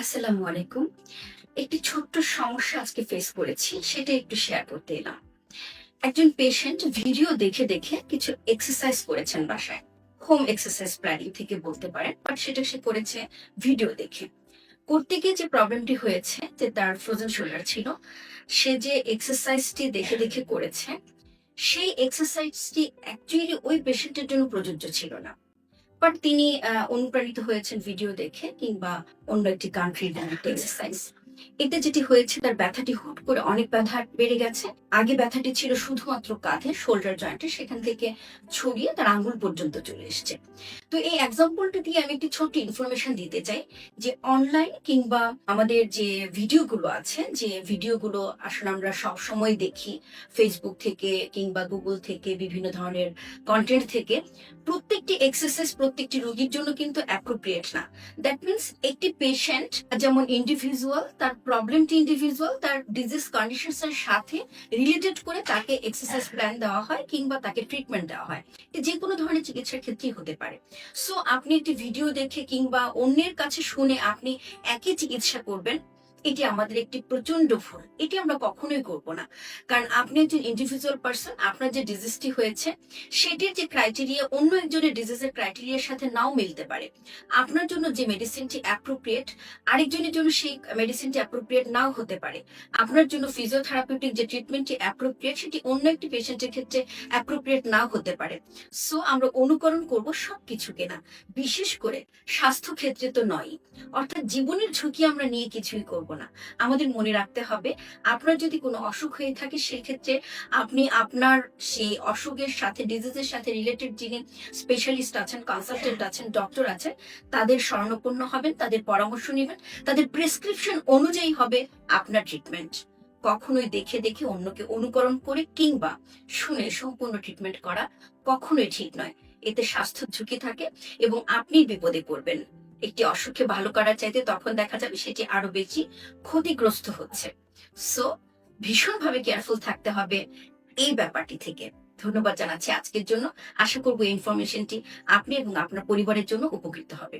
আসসালামু আলাইকুম। একটি ছোট্ট সমস্যা আজকে ফেস করেছি, সেটা একটু শেয়ার করতে এলাম। একজন পেশেন্ট ভিডিও দেখে কিছু এক্সারসাইজ করেছেন বাসায়। হোম এক্সারসাইজ প্ল্যানিং থেকে বলতে পারেন, বাট সেটা সে করেছে ভিডিও দেখে। করতে গিয়ে যে প্রবলেমটি হয়েছে যে তার ফ্রোজেন শোল্ডার ছিল। সে যে এক্সারসাইজটি দেখে করেছে, সেই এক্সারসাইজটি অ্যাকচুয়ালি ওই পেশেন্টের জন্য প্রযোজ্য ছিল না। বাট তিনি অনুপ্রাণিত হয়েছেন ভিডিও দেখে কিংবা অন্য একটি কান্ট্রির একটা এক্সারসাইজ। এতে যেটি হয়েছে তার ব্যথাটি হুট করে অনেক ব্যথা বেড়ে গেছে। আগে ব্যথাটি ছিল শুধুমাত্র কাঁধে, শোল্ডার জয়েন্টে, সেখান থেকে ছড়িয়ে তার আঙ্গুল পর্যন্ত চলে এসছে। তো এই এক্সাম্পলটা দিয়ে আমি একটি ছোট্ট ইনফরমেশন দিতে চাই যে অনলাইন কিংবা আমাদের যে ভিডিওগুলো আছে, যে ভিডিওগুলো আসলে আমরা সবসময় দেখি ফেসবুক থেকে কিংবা গুগল থেকে, বিভিন্ন ধরনের কন্টেন্ট থেকে, প্রত্যেকটি এক্সারসাইজ প্রত্যেকটি রোগীর জন্য কিন্তু অ্যাপ্রোপ্রিয়েট না। দ্যাট মিনস একটি পেশেন্ট যেমন ইন্ডিভিজুয়াল, তার প্রবলেমটি ইন্ডিভিজুয়াল, তার ডিজিজ কন্ডিশনস এর সাথে রিলেটেড করে তাকে এক্সারসাইজ প্ল্যান দেওয়া হয় কিংবা তাকে ট্রিটমেন্ট দেওয়া হয়। যে কোনো ধরনের চিকিৎসার ক্ষেত্রেই হতে পারে। সো আপনি একটি ভিডিও দেখে কিংবা অন্যের কাছে শুনে আপনি একই চিকিৎসা করবেন, এটি আমাদের একটি প্রচন্ড ভুল। এটি আমরা কখনোই করব না। কারণ আপনি একজন ইন্ডিভিজুয়াল পার্সন, আপনার যে ডিজিজটি হয়েছে সেটির যে ক্রাইটেরিয়া অন্য একজনের ডিজিজের ক্রাইটেরিয়ার সাথে নাও মিলতে পারে। আপনার জন্য যে মেডিসিনটি অ্যাপ্রোপ্রিয়েট, আরেকজনের জন্য সেই মেডিসিনটি অ্যাপ্রোপ্রিয়েট নাও হতে পারে। আপনার জন্য ফিজিওথেরাপিউটিক যে ট্রিটমেন্টটি অ্যাপ্রোপ্রিয়েট, সেটি অন্য একটি পেশেন্টের ক্ষেত্রে অ্যাপ্রোপ্রিয়েট নাও হতে পারে। সো আমরা অনুকরণ করব সবকিছুকে না, বিশেষ করে স্বাস্থ্য ক্ষেত্রে তো নয়। অর্থাৎ জীবনের ঝুঁকি আমরা নিয়ে কিছুই করব না। আমাদের মনে রাখতে হবে, আপনার যদি কোনো অসুখ হয়ে থাকে সেক্ষেত্রে আপনি আপনার সেই অসুখের সাথে, ডিজিজের সাথে রিলেটেড যিনি স্পেশালিস্ট আছেন, কনসালটেন্ট আছেন, ডক্টর আছেন, তাদের শরণাপন্ন হবেন, তাদের পরামর্শ নেবেন, তাদের প্রেসক্রিপশন অনুযায়ী হবে আপনার ট্রিটমেন্ট। কখনোই দেখে অন্যকে অনুকরণ করে কিংবা শুনে সম্পূর্ণ ট্রিটমেন্ট করা কখনোই ঠিক নয়। এতে স্বাস্থ্য ঝুঁকি থাকে এবং আপনি বিপদে পড়বেন। একটি অসুখকে ভালো করার চাইতে তখন দেখা যাবে সেটি আরো বেশি ক্ষতিগ্রস্ত হচ্ছে। সো ভীষণভাবে কেয়ারফুল থাকতে হবে এই ব্যাপারটি থেকে। ধন্যবাদ জানাচ্ছি আজকের জন্য। আশা করব এই ইনফরমেশনটি আপনি এবং আপনার পরিবারের জন্য উপকৃত হবে।